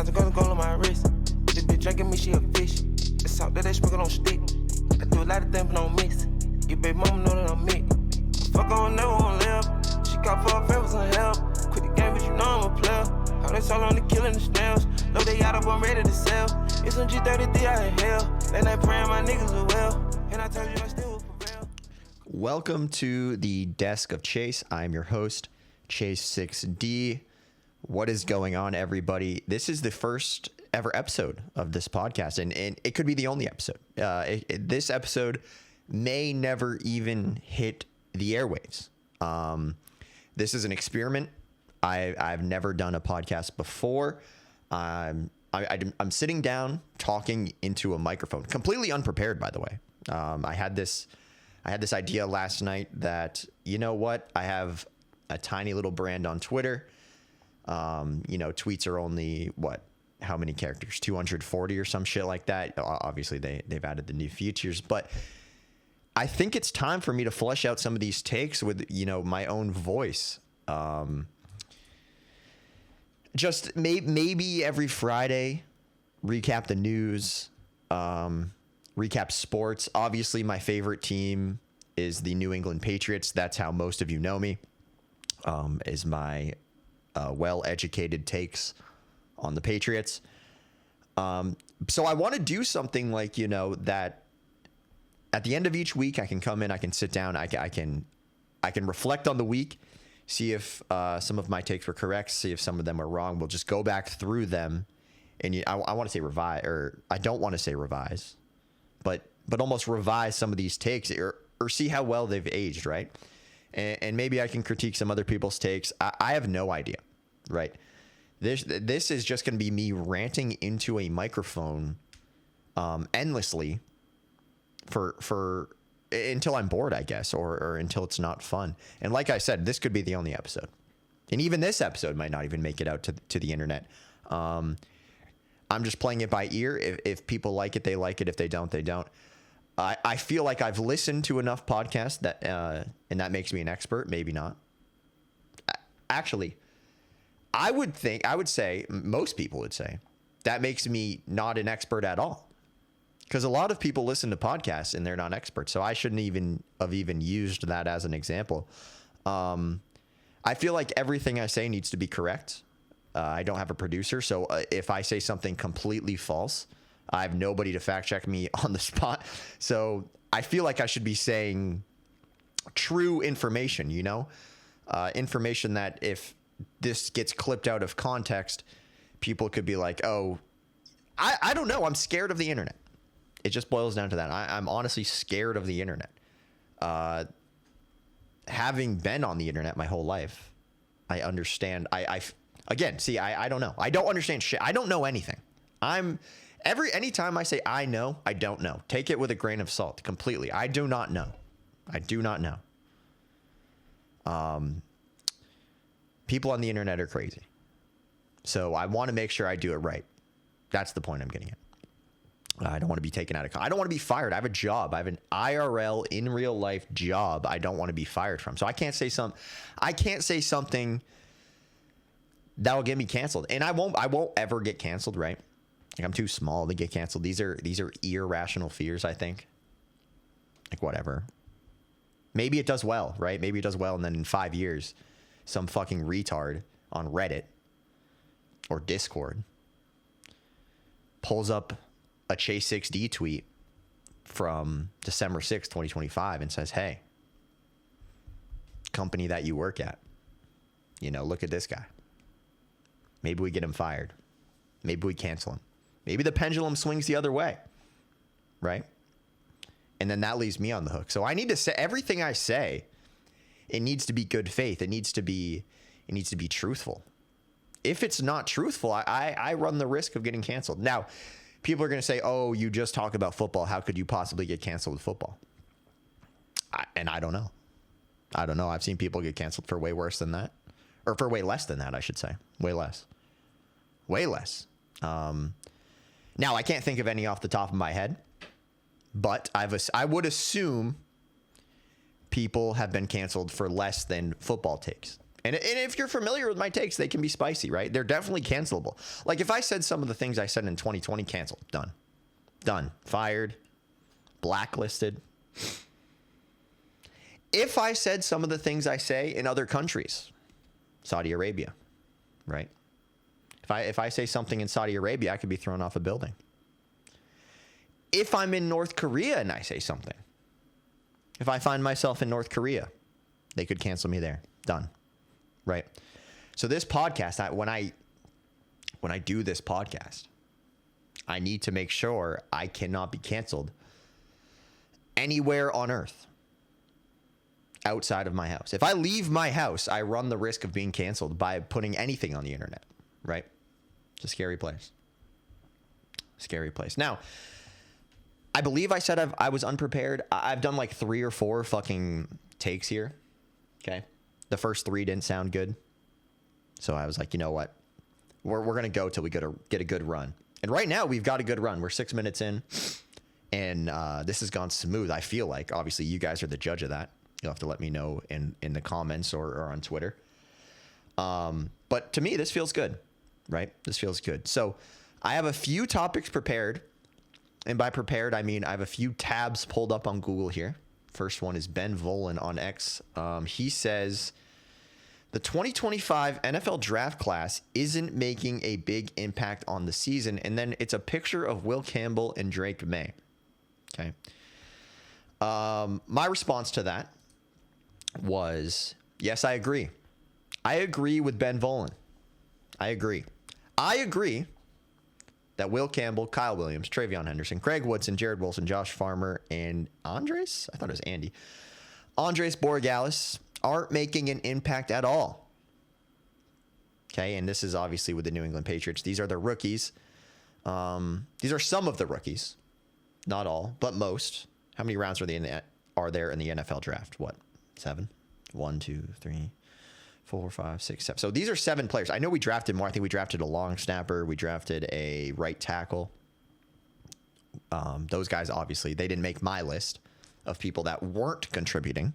1,000 gold on my wrist. This bitch drinking me, she a fish. The salt that they sprinkle on stick. I do a lot of things, but don't miss. Your baby mama know that I'm me. Fuck on, never won't live. She got for her favors and help. Quit the game, but you know I'm a player. All that's all on the killing the snails. Load they out up, I'm ready to sell. It's on G33 out in hell. Late night praying my niggas are well. And I told you I still will prevail. Welcome to the Desk of Chase. I'm your host, Chase 6D. What is going on, everybody? This is the first ever episode of this podcast, and it could be the only episode. This episode may never even hit the airwaves. This is an experiment. I've never done a podcast before. I'm sitting down talking into a microphone, completely unprepared, by the way. I had this idea last night that, you know what, I have a tiny little brand on Twitter. Tweets are only how many characters? 240 or some shit like that. Obviously they've added the new features, but I think it's time for me to flesh out some of these takes with, my own voice. Just maybe every Friday, recap the news, recap sports. Obviously, my favorite team is the New England Patriots. That's how most of you know me, is my well-educated takes on the Patriots. So I want to do something like, that at the end of each week, I can come in, I can sit down, I can reflect on the week, see if some of my takes were correct, see if some of them are wrong. We'll just go back through them, and I want to say revise, or I don't want to say revise, but almost revise some of these takes, or see how well they've aged, right? And maybe I can critique some other people's takes. I have no idea, right? This is just going to be me ranting into a microphone endlessly for until I'm bored, I guess, or until it's not fun. And like I said, this could be the only episode. And even this episode might not even make it out to the internet. I'm just playing it by ear. If people like it, they like it. If they don't, they don't. I feel like I've listened to enough podcasts that and that makes me an expert. Maybe not. Actually, I would say, most people would say, that makes me not an expert at all. Because a lot of people listen to podcasts and they're not experts. So I shouldn't even have used that as an example. I feel like everything I say needs to be correct. I don't have a producer. So if I say something completely false, I have nobody to fact check me on the spot. So I feel like I should be saying true information, information that if this gets clipped out of context, people could be like, oh, I don't know. I'm scared of the internet. It just boils down to that. I'm honestly scared of the internet. Having been on the internet my whole life, I understand. I don't know. I don't understand shit. I don't know anything. Anytime I say I know, I don't know. Take it with a grain of salt completely. I do not know. I do not know. People on the internet are crazy. So I want to make sure I do it right. That's the point I'm getting at. I don't want to be taken out of I don't want to be fired. I have a job. I have an IRL in real life job I don't want to be fired from. So I can't say something that will get me canceled. And I won't ever get canceled, right? Like, I'm too small to get canceled. These are irrational fears, I think. Like, whatever. Maybe it does well, right? Maybe it does well, and then in 5 years, some fucking retard on Reddit or Discord pulls up a Chase 6D tweet from December 6th, 2025 and says, hey, company that you work at, look at this guy. Maybe we get him fired. Maybe we cancel him. Maybe the pendulum swings the other way, right? And then that leaves me on the hook. So I need to say everything I say. It needs to be good faith. It needs to be truthful. If it's not truthful, I run the risk of getting canceled. Now, people are going to say, oh, you just talk about football. How could you possibly get canceled with football? I don't know. I don't know. I've seen people get canceled for way worse than that. Or for way less than that, I should say. Way less. Way less. Now, I can't think of any off the top of my head. But I would assume people have been canceled for less than football takes. And if you're familiar with my takes, they can be spicy, right? They're definitely cancelable. Like if I said some of the things I said in 2020, canceled, done, fired, blacklisted. If I said some of the things I say in other countries, Saudi Arabia, right? If I say something in Saudi Arabia, I could be thrown off a building. If I'm in North Korea and I say something, if I find myself in North Korea, they could cancel me there. Done. Right? So this podcast, when I do this podcast, I need to make sure I cannot be canceled anywhere on earth outside of my house. If I leave my house, I run the risk of being canceled by putting anything on the internet, right? It's a scary place. Scary place. Now, I believe I said I was unprepared. I've done like 3 or 4 fucking takes here. Okay. The first 3 didn't sound good. So I was like, you know what? We're going to go till we get a good run. And right now we've got a good run. We're 6 minutes in and this has gone smooth. I feel like, obviously you guys are the judge of that. You'll have to let me know in the comments or on Twitter. But to me, this feels good, right? This feels good. So I have a few topics prepared. And by prepared, I mean I have a few tabs pulled up on Google here. First one is Ben Volin on X. He says the 2025 NFL draft class isn't making a big impact on the season. And then it's a picture of Will Campbell and Drake May. Okay. My response to that was, yes, I agree. I agree with Ben Volin. I agree that Will Campbell, Kyle Williams, Travion Henderson, Craig Woodson, Jared Wilson, Josh Farmer, and Andres Borregales aren't making an impact at all. Okay, and this is obviously with the New England Patriots. These are the rookies. These are some of the rookies. Not all, but most. How many rounds are there in the NFL draft? What? 7? 1, 2, 3, 4, 5, 6, 7. So these are 7 players. I know we drafted more. I think we drafted a long snapper. We drafted a right tackle. Those guys, obviously, they didn't make my list of people that weren't contributing.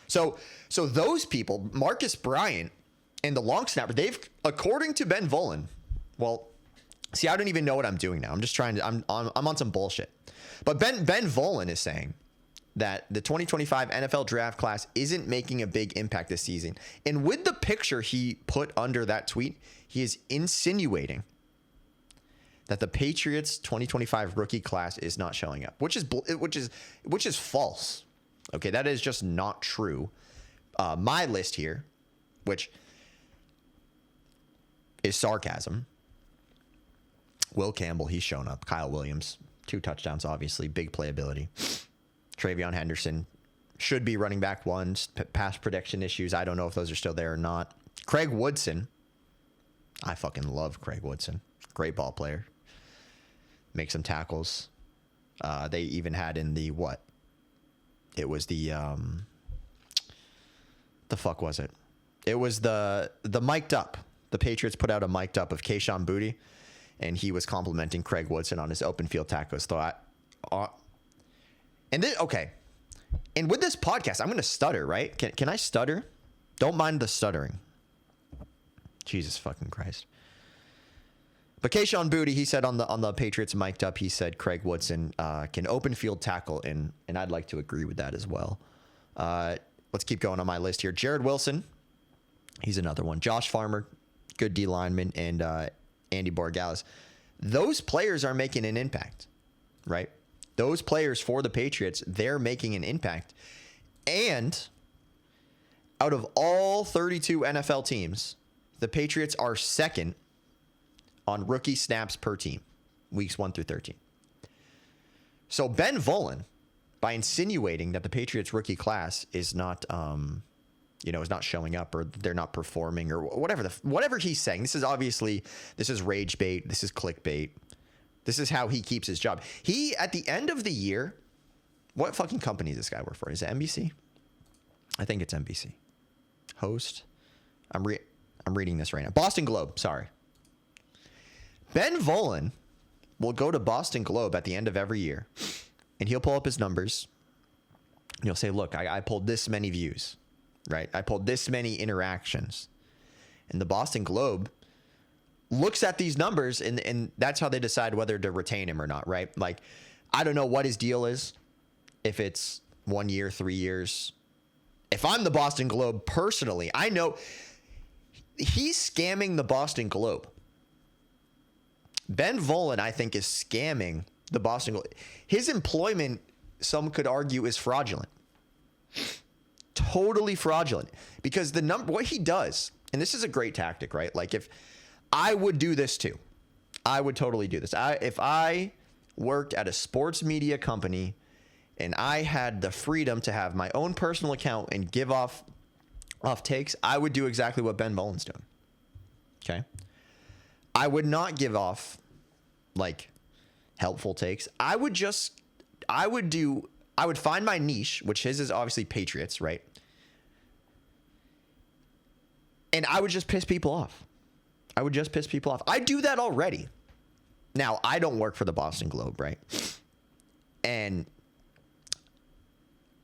So those people, Marcus Bryant and the long snapper, they've, according to Ben Volin, well, see, I don't even know what I'm doing now. I'm just trying to, I'm on some bullshit. But Ben Volin is saying that the 2025 NFL draft class isn't making a big impact this season. And with the picture he put under that tweet, he is insinuating that the Patriots 2025 rookie class is not showing up, which is false. Okay, that is just not true. My list here, which is sarcasm. Will Campbell, he's shown up. Kyle Williams, 2 touchdowns, obviously, big playability. Travion Henderson should be running back 1. Pass prediction issues, I don't know if those are still there or not. Craig Woodson, I fucking love Craig Woodson. Great ball player. Make some tackles. They even had in the what? It was the fuck was it? It was the mic'd up. The Patriots put out a mic'd up of Kayshon Boutte, and he was complimenting Craig Woodson on his open field tackles. Okay. And with this podcast, I'm going to stutter, right? Can I stutter? Don't mind the stuttering. Jesus fucking Christ. But Kayshon Boutte, he said on the Patriots mic'd up, he said Craig Woodson can open field tackle, and I'd like to agree with that as well. Let's keep going on my list here. Jared Wilson, he's another one. Josh Farmer, good D lineman, and Andy Borregales. Those players are making an impact, right? Those players for the Patriots, they're making an impact. And out of all 32 NFL teams, the Patriots are second on rookie snaps per team, weeks 1 through 13. So Ben Volin, by insinuating that the Patriots rookie class is not, is not showing up, or they're not performing, or whatever he's saying. This is rage bait. This is clickbait. This is how he keeps his job. He, at the end of the year, what fucking company does this guy work for? Is it NBC? I think it's NBC. Host. I'm reading this right now. Boston Globe. Sorry. Ben Volin will go to Boston Globe at the end of every year, and he'll pull up his numbers. And he'll say, look, I pulled this many views. right? I pulled this many interactions. And the Boston Globe looks at these numbers, and that's how they decide whether to retain him or not, right? Like, I don't know what his deal is, if it's 1 year, 3 years. If I'm the Boston Globe personally, I know he's scamming the Boston Globe. Ben Volin, I think, is scamming the Boston Globe. His employment, some could argue, is fraudulent. Totally fraudulent. Because what he does, and this is a great tactic, right? Like, if I would do this too, I would totally do this. If I worked at a sports media company and I had the freedom to have my own personal account and give off takes, I would do exactly what Ben Volin's doing. Okay? I would not give off like helpful takes. I would find my niche, which his is obviously Patriots, right? And I would just piss people off. I do that already. Now, I don't work for the Boston Globe, right? And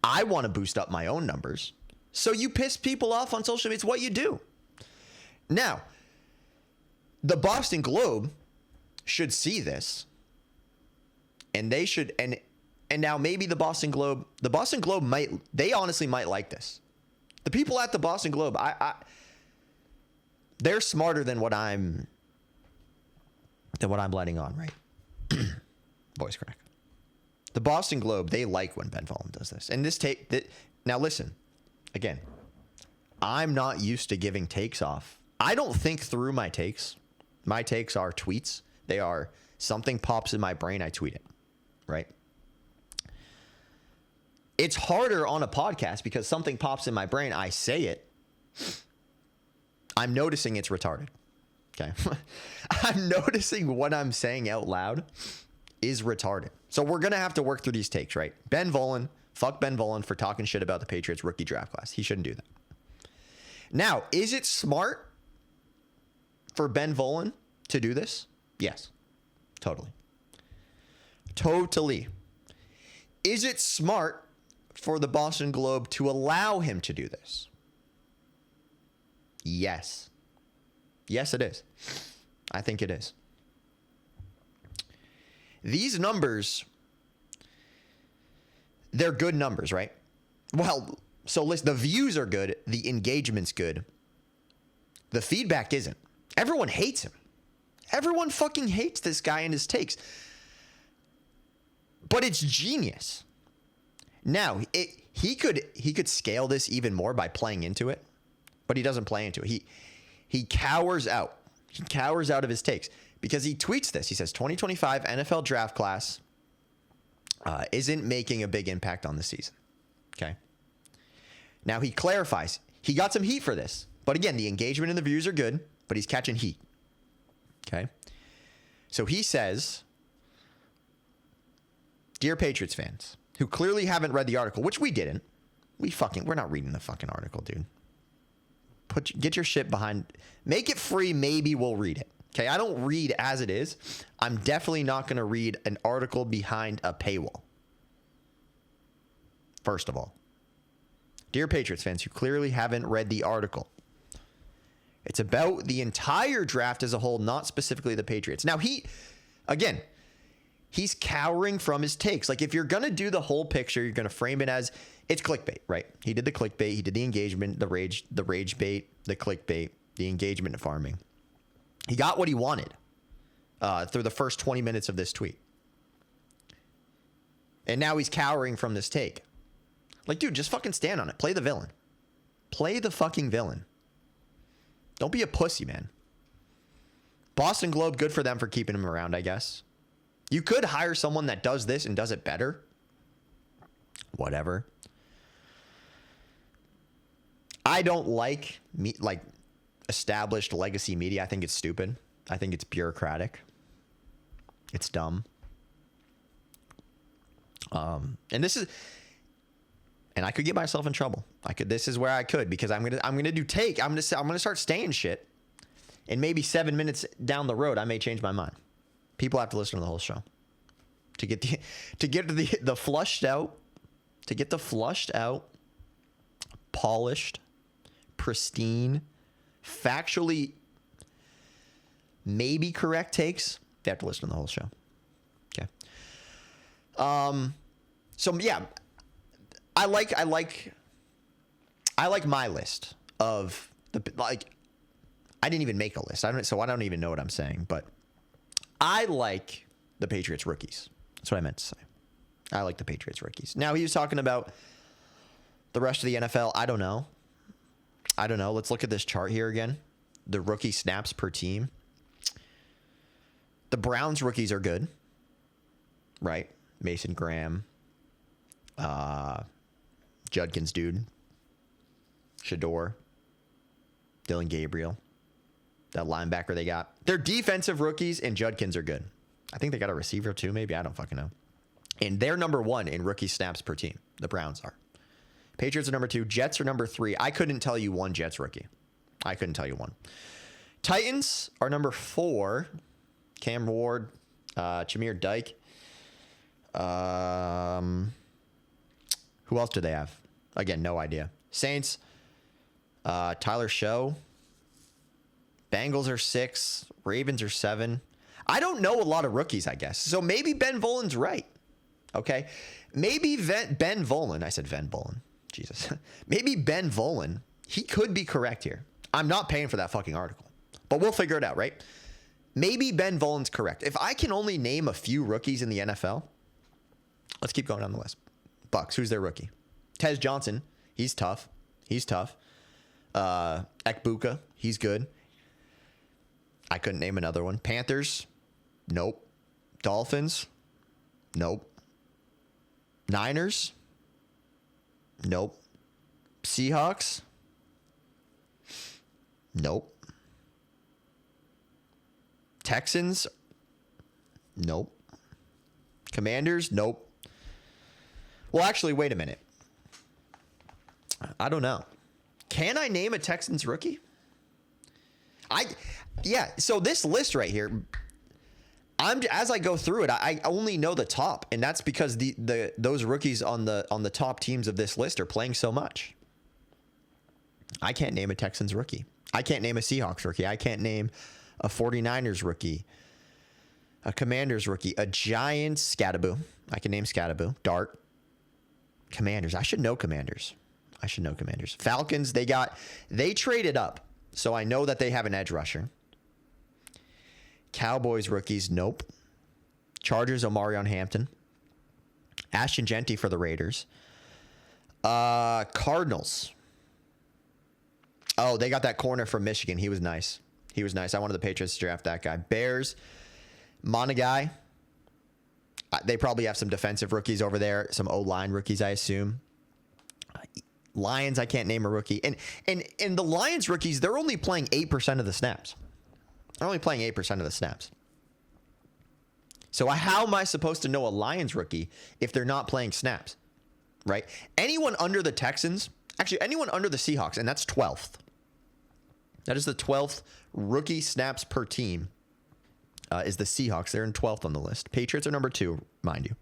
I want to boost up my own numbers. So you piss people off on social media. It's what you do. Now, the Boston Globe should see this. And they should, and now maybe the Boston Globe they honestly might like this. The people at the Boston Globe, they're smarter than what I'm letting on, right? Voice crack. The Boston Globe, they like when Ben Volin does this. And now listen, again, I'm not used to giving takes off. I don't think through my takes. My takes are tweets. They are something pops in my brain, I tweet it, right? It's harder on a podcast because something pops in my brain, I say it. I'm noticing it's retarded. Okay. I'm noticing what I'm saying out loud is retarded. So we're going to have to work through these takes, right? Ben Volin, fuck Ben Volin for talking shit about the Patriots rookie draft class. He shouldn't do that. Now, is it smart for Ben Volin to do this? Yes. Totally. Totally. Is it smart for the Boston Globe to allow him to do this? Yes. Yes, it is. I think it is. These numbers, they're good numbers, right? Well, so listen, the views are good. The engagement's good. The feedback isn't. Everyone hates him. Everyone fucking hates this guy and his takes. But it's genius. Now, he could scale this even more by playing into it, but he doesn't play into it. He cowers out. He cowers out of his takes because he tweets this. He says 2025 NFL draft class isn't making a big impact on the season. Okay. Now he clarifies. He got some heat for this. But again, the engagement and the views are good, but he's catching heat. Okay. So he says, "Dear Patriots fans who clearly haven't read the article," which we didn't. We're not reading the fucking article, dude. Get your shit behind. Make it free. Maybe we'll read it. Okay. I don't read as it is. I'm definitely not going to read an article behind a paywall. First of all, dear Patriots fans who clearly haven't read the article, it's about the entire draft as a whole, not specifically the Patriots. Now, he's cowering from his takes. Like, if you're going to do the whole picture, you're going to frame it as it's clickbait, right? He did the clickbait. He did the engagement, the rage bait, the clickbait, the engagement and farming. He got what he wanted through the first 20 minutes of this tweet. And now he's cowering from this take. Like, dude, just fucking stand on it. Play the villain. Play the fucking villain. Don't be a pussy, man. Boston Globe, good for them for keeping him around, I guess. You could hire someone that does this and does it better. Whatever. I don't like established legacy media. I think it's stupid. I think it's bureaucratic. It's dumb. And I could get myself in trouble. This is where I could, because I'm gonna start saying shit, and maybe 7 minutes down the road I may change my mind. People have to listen to the whole show to get the flushed out, polished pristine, factually maybe correct takes. You have to listen to the whole show. Okay. So yeah, I like my list of the, like, I didn't even make a list. So I don't even know what I'm saying, but I like the Patriots rookies. That's what I meant to say. I like the Patriots rookies. Now, he was talking about the rest of the NFL. I don't know. Let's look at this chart here again. The rookie snaps per team. The Browns rookies are good, right? Mason Graham, Judkins dude, Shador, Dylan Gabriel, that linebacker they got. Their defensive rookies and Judkins are good. I think they got a receiver too, maybe. I don't fucking know. And they're number 1 in rookie snaps per team. The Browns are. Patriots are number 2. Jets are number 3. I couldn't tell you one Jets rookie. I couldn't tell you one. Titans are number 4. Cam Ward, Jameer Dyke. Who else do they have? Again, no idea. Saints, Tyler Show. Bengals are 6. Ravens are 7. I don't know a lot of rookies, I guess. So maybe Ben Volen's right. Okay. Maybe Ben Volen. I said Van Volen. Jesus. Maybe Ben Volen. He could be correct here. I'm not paying for that fucking article. But we'll figure it out, right? Maybe Ben Volen's correct. If I can only name a few rookies in the NFL, let's keep going down the list. Bucks, who's their rookie? Tez Johnson. He's tough. Ekbuka. He's good. I couldn't name another one. Panthers. Nope. Dolphins. Nope. Niners. Nope. Seahawks. Nope. Texans. Nope. Commanders. Nope. Well, actually, wait a minute. I don't know. Can I name a Texans rookie? Yeah. So this list right here, as I go through it, I only know the top, and that's because those rookies on the top teams of this list are playing so much. I can't name a Texans rookie. I can't name a Seahawks rookie. I can't name a 49ers rookie, a Commanders rookie, a Giants Scattaboo. I can name Scattaboo. Dart. Commanders. I should know Commanders. Falcons, they traded up, so I know that they have an edge rusher. Cowboys rookies, nope. Chargers, Omarion Hampton. Ashton Genty for the Raiders. Cardinals. Oh, they got that corner from Michigan. He was nice. I wanted the Patriots to draft that guy. Bears, Monagai. They probably have some defensive rookies over there, some O-line rookies, I assume. Lions, I can't name a rookie. And the Lions rookies, they're only playing 8% of the snaps. So how am I supposed to know a Lions rookie if they're not playing snaps, right? Anyone under the Texans, actually anyone under the Seahawks, and that's 12th. That is the 12th rookie snaps per team is the Seahawks. They're in 12th on the list. Patriots are number 2, mind you.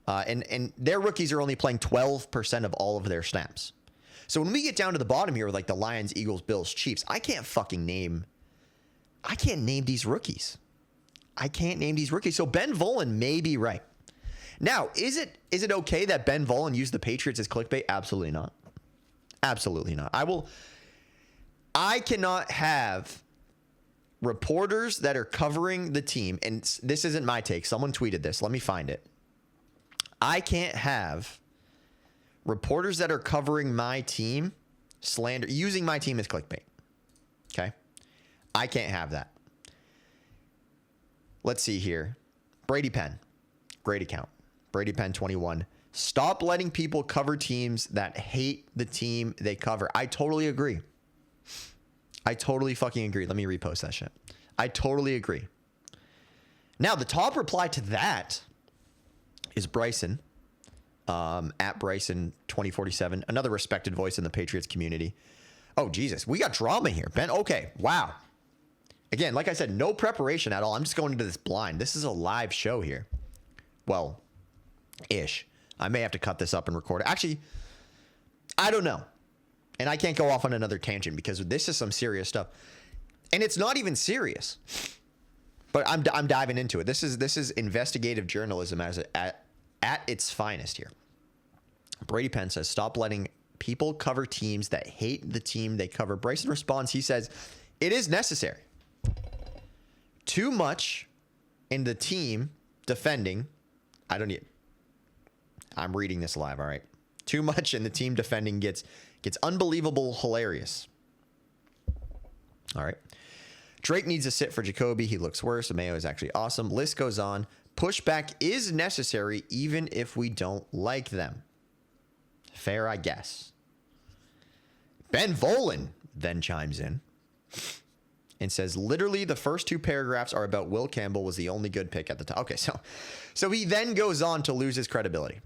And their rookies are only playing 12% of all of their snaps. So when we get down to the bottom here with like the Lions, Eagles, Bills, Chiefs, I can't name these rookies. So Ben Volen may be right. Now, is it okay that Ben Volen used the Patriots as clickbait? Absolutely not. I cannot have reporters that are covering the team, and this isn't my take. Someone tweeted this. Let me find it. I can't have reporters that are covering my team using my team as clickbait. Okay? I can't have that. Let's see here. Brady Penn. Great account. Brady Penn 21. Stop letting people cover teams that hate the team they cover. I totally agree. I totally fucking agree. Let me repost that shit. I totally agree. Now, the top reply to that is Bryson, at Bryson 2047, another respected voice in the Patriots community. Oh, Jesus. We got drama here. Ben, okay. Wow. Again, like I said, no preparation at all. I'm just going into this blind. This is a live show here. Well, ish. I may have to cut this up and record it. Actually, I don't know. And I can't go off on another tangent because this is some serious stuff. And it's not even serious. But I'm diving into it. This is investigative journalism at its finest here. Brady Penn says, stop letting people cover teams that hate the team they cover. Bryson responds, he says, it is necessary. Too much in the team defending. I'm reading this live, all right. Too much in the team defending gets unbelievable hilarious. All right. Drake needs to sit for Jacoby. He looks worse. Mayo is actually awesome. List goes on. Pushback is necessary even if we don't like them. Fair, I guess. Ben Volen then chimes in and says, literally the first 2 paragraphs are about Will Campbell was the only good pick at the time. Okay, so he then goes on to lose his credibility.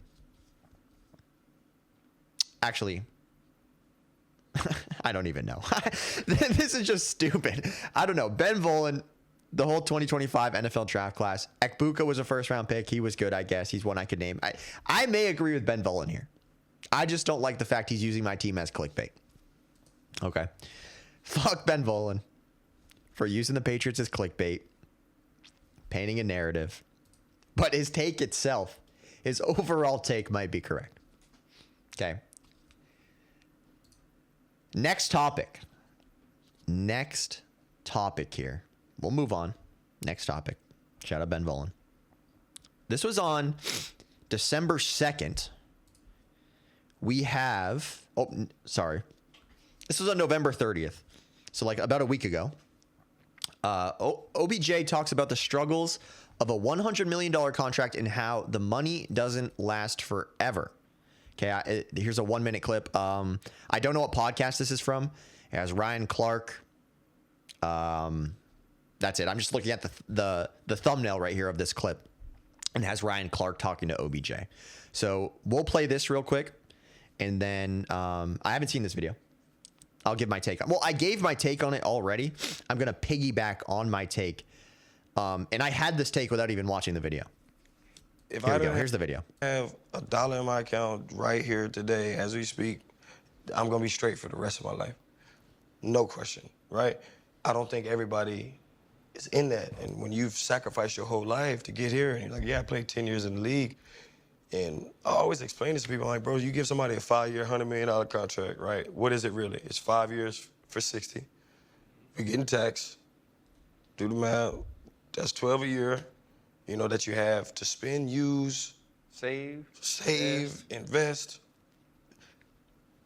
Actually, I don't even know. This is just stupid. I don't know. Ben Volen, the whole 2025 NFL draft class. Ekbuka was a first-round pick. He was good, I guess. He's one I could name. I may agree with Ben Volen here. I just don't like the fact he's using my team as clickbait. Okay. Fuck Ben Volen for using the Patriots as clickbait, painting a narrative. But his take itself, his overall take might be correct. Okay. Next topic here. We'll move on. Next topic. Shout out Ben Volen. This was on December 2nd. We have... Oh, sorry. This was on November 30th. So like about a week ago. OBJ talks about the struggles of a $100 million contract and how the money doesn't last forever. Okay, here's a 1-minute clip. I don't know what podcast this is from. It has Ryan Clark. That's it. I'm just looking at the thumbnail right here of this clip, and it has Ryan Clark talking to OBJ. So we'll play this real quick, and then I haven't seen this video. I'll give my take on. Well, I gave my take on it already. I'm gonna piggyback on my take, and I had this take without even watching the video. Here's the video. Have $1 in my account right here today as we speak, I'm gonna be straight for the rest of my life. No question, right? I don't think everybody is in that. And when you've sacrificed your whole life to get here, and you're like, yeah, I played 10 years in the league. And I always explain this to people, like, bro, you give somebody a 5-year, $100 million contract, right? What is it really? It's 5 years for 60. You're getting taxed. Do the math. That's 12 a year. You know, that you have to spend, use, save, invest,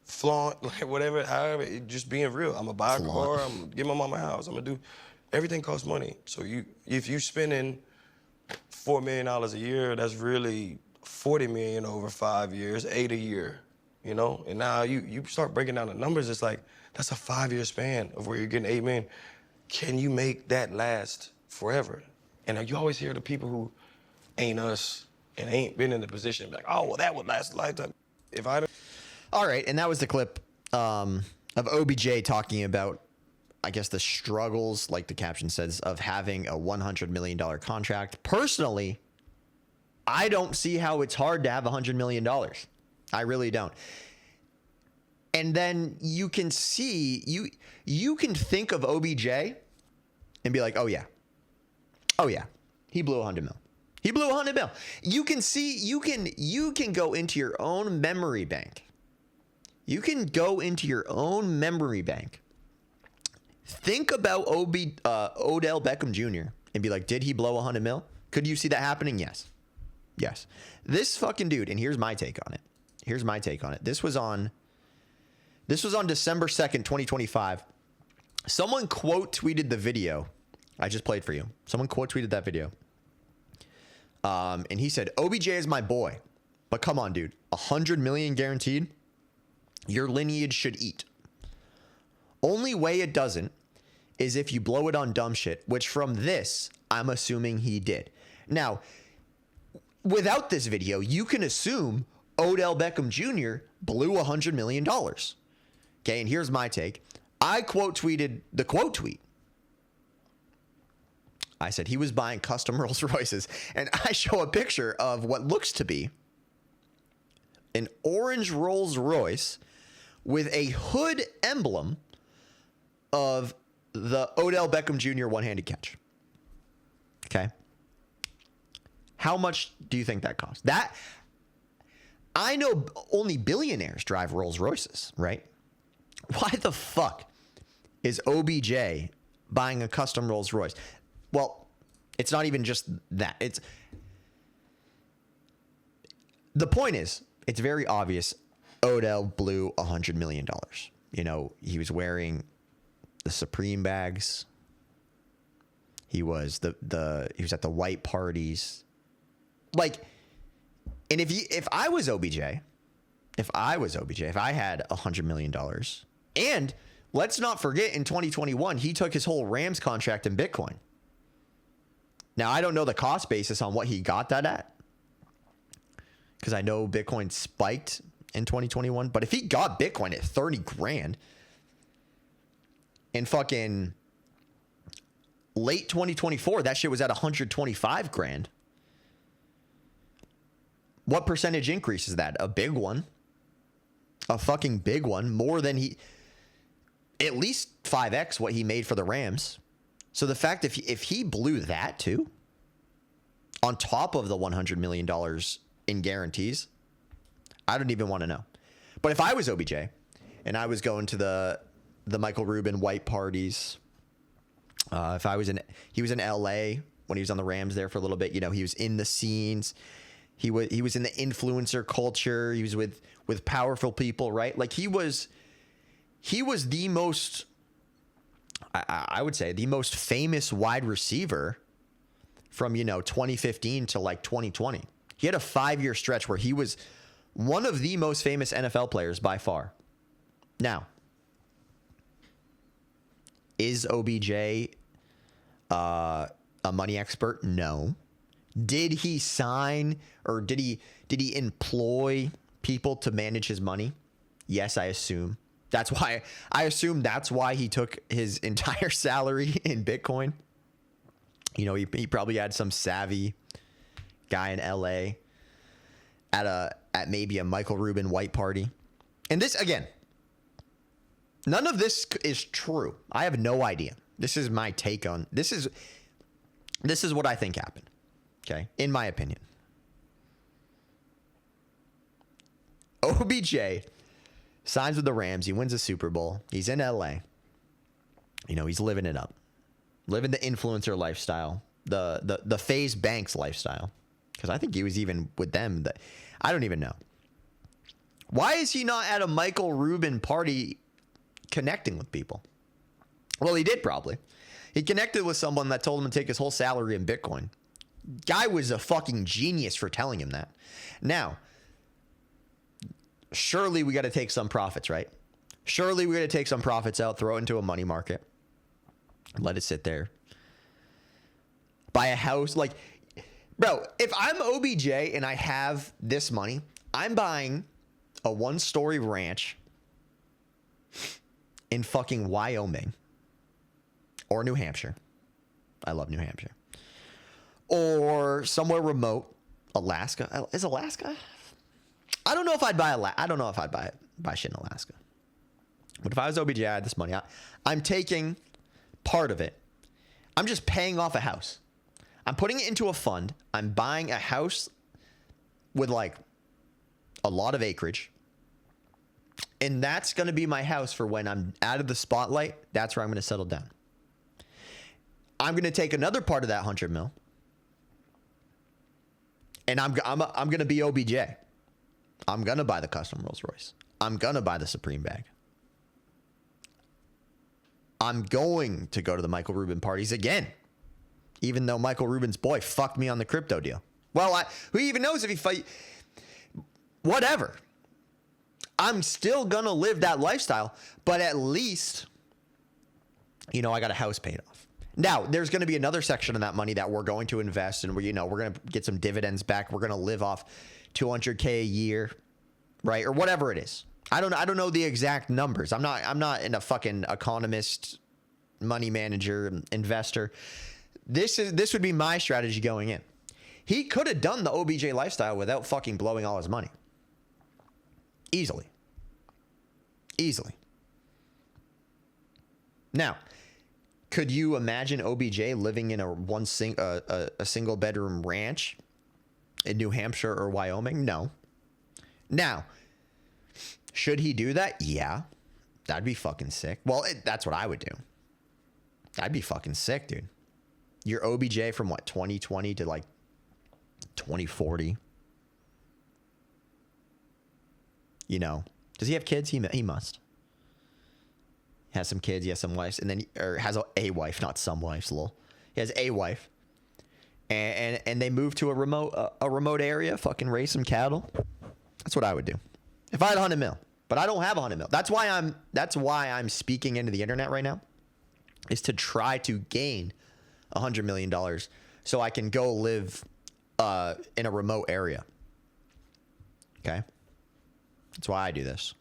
flaunt, like whatever, however, just being real. I'm gonna buy a car, I'm gonna give my mama a house, I'm gonna do, everything costs money. So if you spending $4 million a year, that's really $40 million over 5 years, 8 a year, you know? And now you start breaking down the numbers, it's like, that's a 5-year span of where you're getting $8 million. Can you make that last forever? And you always hear the people who ain't us and ain't been in the position, like, oh, well, that would last a lifetime. If I don't... All right, and that was the clip of OBJ talking about, I guess, the struggles, like the caption says, of having a $100 million contract. Personally, I don't see how it's hard to have $100 million. I really don't. And then you can see, you can think of OBJ and be like, oh, yeah, he blew 100 mil. He blew 100 mil. You can see, you can go into your own memory bank. You can go into your own memory bank. Think about Odell Beckham Jr. and be like, did he blow 100 mil? Could you see that happening? Yes. Yes. This fucking dude, and here's my take on it. This was on December 2nd, 2025. Someone quote tweeted the video I just played for you. Someone quote tweeted that video. And he said, OBJ is my boy, but come on, dude, 100 million guaranteed. Your lineage should eat. Only way it doesn't is if you blow it on dumb shit, which from this, I'm assuming he did. Now, without this video, you can assume Odell Beckham Jr. blew $100 million. Okay, and here's my take. I quote tweeted the quote tweet. I said he was buying custom Rolls Royces, and I show a picture of what looks to be an orange Rolls Royce with a hood emblem of the Odell Beckham Jr. one-handed catch. Okay. How much do you think that cost? That, I know only billionaires drive Rolls Royces, right? Why the fuck is OBJ buying a custom Rolls Royce? Well, it's not even just that. The point is, it's very obvious Odell blew $100 million. You know, he was wearing the Supreme bags. He was he was at the white parties. Like, and if I was OBJ, if I had $100 million, and let's not forget in 2021, he took his whole Rams contract in Bitcoin. Now, I don't know the cost basis on what he got that at, because I know Bitcoin spiked in 2021. But if he got Bitcoin at 30 grand in fucking late 2024, that shit was at 125 grand. What percentage increase is that? A big one. A fucking big one. More than at least 5x what he made for the Rams. So the fact if he blew that too, on top of the $100 million in guarantees, I don't even want to know. But if I was OBJ and I was going to the Michael Rubin white parties, he was in LA when he was on the Rams there for a little bit. You know, he was in the scenes. He was in the influencer culture. He was with powerful people, right? Like he was the most, I would say, the most famous wide receiver from, 2015 to like 2020. He had a 5-year stretch where he was one of the most famous NFL players by far. Now, is OBJ a money expert? No. Did he sign or did he employ people to manage his money? Yes, I assume. That's why he took his entire salary in Bitcoin. He probably had some savvy guy in LA at maybe a Michael Rubin white party. And this, again, none of this is true. I have no idea. This is my take on this is what I think happened. Okay, in my opinion. OBJ signs with the Rams. He wins a Super Bowl. He's in LA. He's living it up. Living the influencer lifestyle. The FaZe Banks lifestyle. Because I think he was even with them. I don't even know. Why is he not at a Michael Rubin party connecting with people? Well, he did probably. He connected with someone that told him to take his whole salary in Bitcoin. Guy was a fucking genius for telling him that. Now, surely we got to take some profits, right? Surely we got to take some profits out, throw it into a money market, let it sit there. Buy a house. Like, bro, if I'm OBJ and I have this money, I'm buying a 1-story ranch in fucking Wyoming or New Hampshire. I love New Hampshire. Or somewhere remote, Alaska. Is Alaska? I don't know if I'd buy shit in Alaska. But if I was OBJ, I had this money. I'm taking part of it. I'm just paying off a house. I'm putting it into a fund. I'm buying a house with like a lot of acreage. And that's going to be my house for when I'm out of the spotlight. That's where I'm going to settle down. I'm going to take another part of that 100 mil. And I'm going to be OBJ. I'm going to buy the custom Rolls Royce. I'm going to buy the Supreme bag. I'm going to go to the Michael Rubin parties again. Even though Michael Rubin's boy fucked me on the crypto deal. Well, who even knows if he fight? Whatever. I'm still going to live that lifestyle. But at least, I got a house paid off. Now, there's going to be another section of that money that we're going to invest and we're going to get some dividends back. We're going to live off $200K a year, right? Or whatever it is. I don't know the exact numbers. I'm not in a fucking economist, money manager, investor. This would be my strategy going in. He could have done the OBJ lifestyle without fucking blowing all his money. Easily. Easily. Now, could you imagine OBJ living in a single bedroom ranch in New Hampshire or Wyoming? No. Now, should he do that? Yeah. That'd be fucking sick. Well, that's what I would do. I'd be fucking sick, dude. You're OBJ from what, 2020 to like 2040? You know, does he have kids? He must. He has some kids, he has some wives, and then has a wife, not some wives, lol. He has a wife, and they move to a remote area, fucking raise some cattle. That's what I would do if I had $100 million. But I don't have $100 million. That's why I'm speaking into the internet right now, is to try to gain $100 million so I can go live in a remote area. Okay, that's why I do this.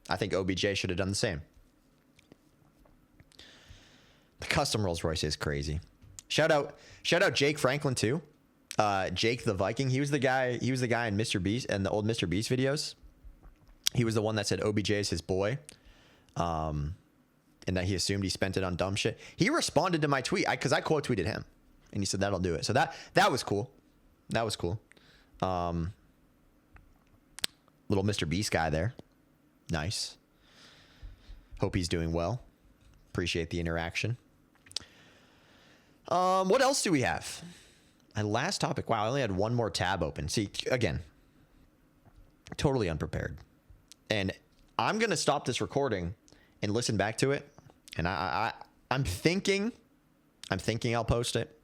I think OBJ should have done the same. The custom Rolls Royce is crazy. Shout out Jake Franklin too. Jake the Viking. He was the guy in Mr. Beast and the old Mr. Beast videos. He was the one that said OBJ is his boy. And that he assumed he spent it on dumb shit. He responded to my tweet because I quote tweeted him, and he said that'll do it. So that was cool. That was cool. Little Mr. Beast guy there. Nice. Hope he's doing well. Appreciate the interaction. What else do we have? My last topic. Wow, I only had one more tab open. See, again, totally unprepared. And I'm going to stop this recording and listen back to it. And I'm thinking I'll post it.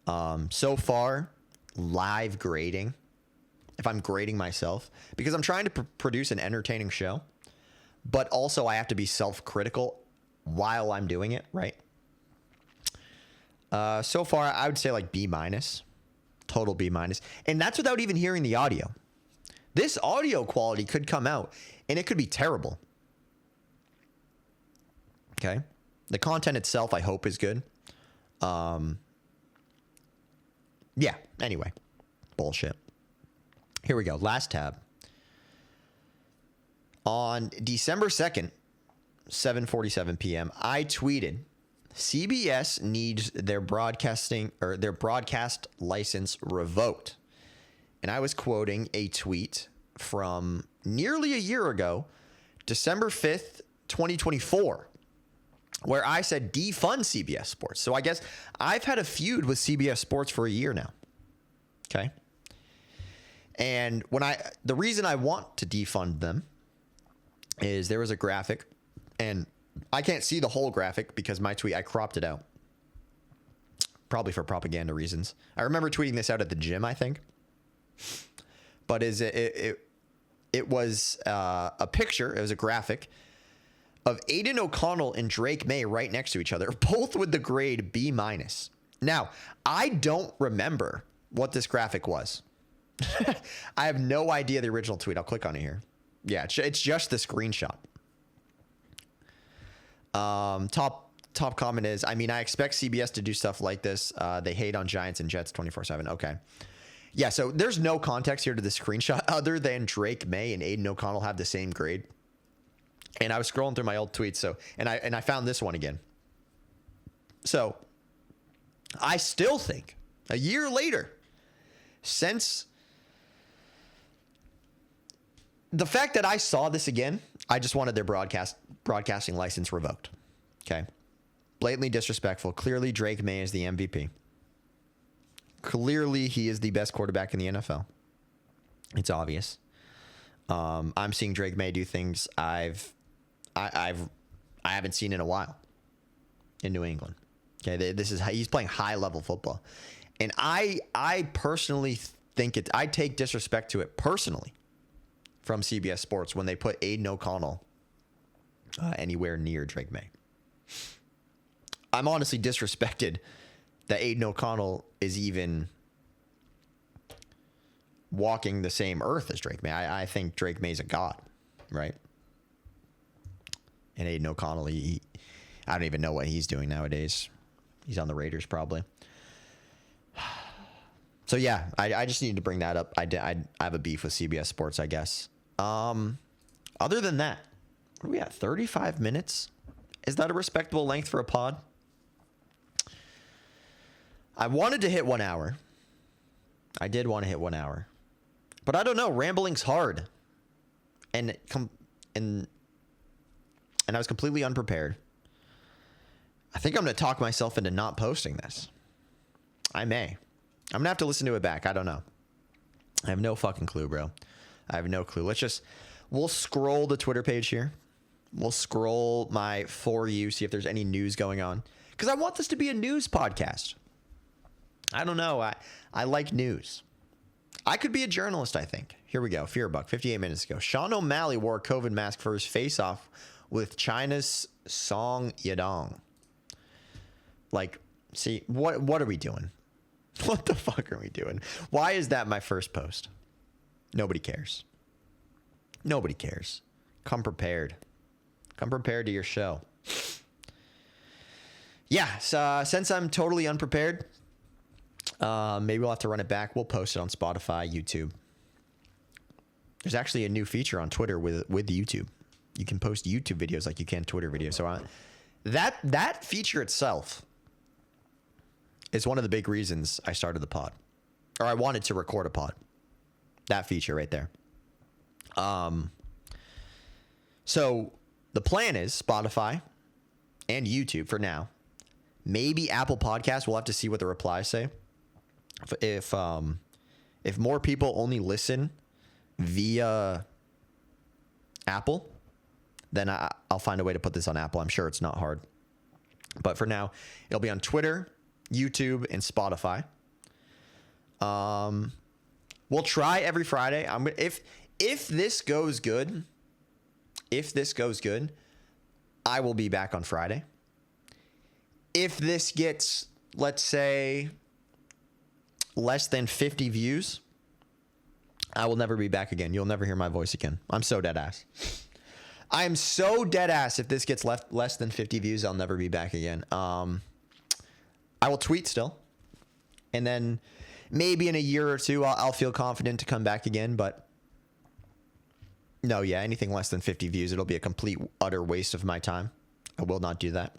So far, live grading. If I'm grading myself, because I'm trying to produce an entertaining show, but also I have to be self-critical while I'm doing it, right? So far, I would say like B-, total B-, and that's without even hearing the audio. This audio quality could come out, and it could be terrible. Okay, the content itself, I hope, is good. Yeah. Anyway, bullshit. Here we go. Last tab. On December 2nd, 7:47 p.m., I tweeted, CBS needs their broadcast license revoked. And I was quoting a tweet from nearly a year ago, December 5th, 2024, where I said defund CBS Sports. So I guess I've had a feud with CBS Sports for a year now. Okay. And the reason I want to defund them is there was a graphic, and I can't see the whole graphic because my tweet, I cropped it out. Probably for propaganda reasons. I remember tweeting this out at the gym, I think. But it was a picture, it was a graphic of Aiden O'Connell and Drake May right next to each other, both with the grade B-. Now, I don't remember what this graphic was. I have no idea the original tweet. I'll click on it here. Yeah, it's just the screenshot. Top comment is, I mean, I expect CBS to do stuff like this. They hate on Giants and Jets 24/7. Okay. Yeah, so there's no context here to the screenshot other than Drake May and Aiden O'Connell have the same grade. And I was scrolling through my old tweets, and I found this one again. So I still think a year later, since the fact that I saw this again, I just wanted their broadcasting license revoked. Okay. Blatantly disrespectful. Clearly, Drake May is the MVP. Clearly, he is the best quarterback in the NFL. It's obvious. I'm seeing Drake May do things I haven't seen in a while in New England. Okay, he's playing high level football, and I personally think I take disrespect to it personally from CBS Sports when they put Aiden O'Connell anywhere near Drake May. I'm honestly disrespected that Aiden O'Connell is even walking the same earth as Drake May. I think Drake May's a god, right? And Aiden O'Connell, I don't even know what he's doing nowadays. He's on the Raiders probably. So yeah, I just needed to bring that up. I have a beef with CBS Sports, I guess. Other than that, what are we at? 35 minutes? Is that a respectable length for a pod? I wanted to hit 1 hour. I did want to hit 1 hour. But I don't know. Rambling's hard. And I was completely unprepared. I think I'm going to talk myself into not posting this. I may. I'm going to have to listen to it back. I don't know. I have no fucking clue, bro. I have no clue. We'll scroll the Twitter page here. We'll scroll my For You, see if there's any news going on. Because I want this to be a news podcast. I don't know. I like news. I could be a journalist, I think. Here we go. Fearbuck, 58 minutes ago. Sean O'Malley wore a COVID mask for his face-off with China's Song Yadong. Like, see, what are we doing? What the fuck are we doing? Why is that my first post? Nobody cares. Nobody cares. Come prepared. Come prepared to your show. Yeah, so, since I'm totally unprepared, maybe we'll have to run it back. We'll post it on Spotify, YouTube. There's actually a new feature on Twitter with YouTube. You can post YouTube videos like you can Twitter videos. So that feature itself is one of the big reasons I started the pod, or I wanted to record a pod. That feature right there. So the plan is Spotify and YouTube for now. Maybe Apple Podcasts. We'll have to see what the replies say. If more people only listen via Apple, then I'll find a way to put this on Apple. I'm sure it's not hard. But for now, it'll be on Twitter, YouTube, and Spotify. We'll try every Friday. If this goes good, I will be back on Friday. If this gets, let's say, less than 50 views, I will never be back again. You'll never hear my voice again. I'm so dead ass. I am so dead ass. If this gets less than 50 views, I'll never be back again. I will tweet still. And then maybe in a year or two, I'll feel confident to come back again. But no, yeah, anything less than 50 views, it'll be a complete, utter waste of my time. I will not do that.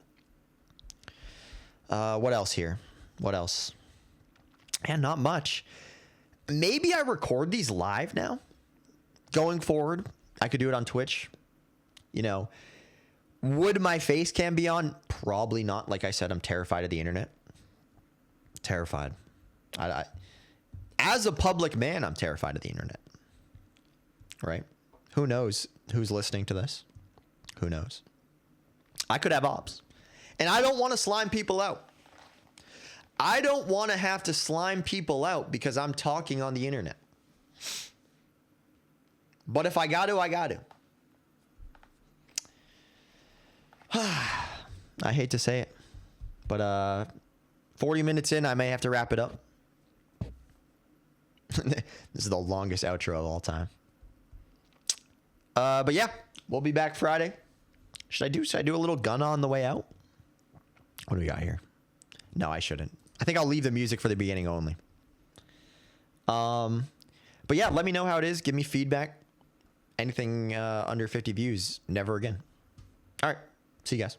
What else here? What else? And not much. Maybe I record these live now. Going forward, I could do it on Twitch. You know, would my face cam be on? Probably not. Like I said, I'm terrified of the internet. Terrified. As a public man, I'm terrified of the internet. Right? Who knows who's listening to this? Who knows? I could have ops. And I don't want to slime people out. I don't want to have to slime people out because I'm talking on the internet. But if I got to, I got to. I hate to say it, but 40 minutes in, I may have to wrap it up. This is the longest outro of all time. But yeah, we'll be back Friday. Should I do a little gun on the way out? What do we got here? No, I shouldn't. I think I'll leave the music for the beginning only. But yeah, let me know how it is. Give me feedback. Anything under 50 views, never again. All right. See you guys.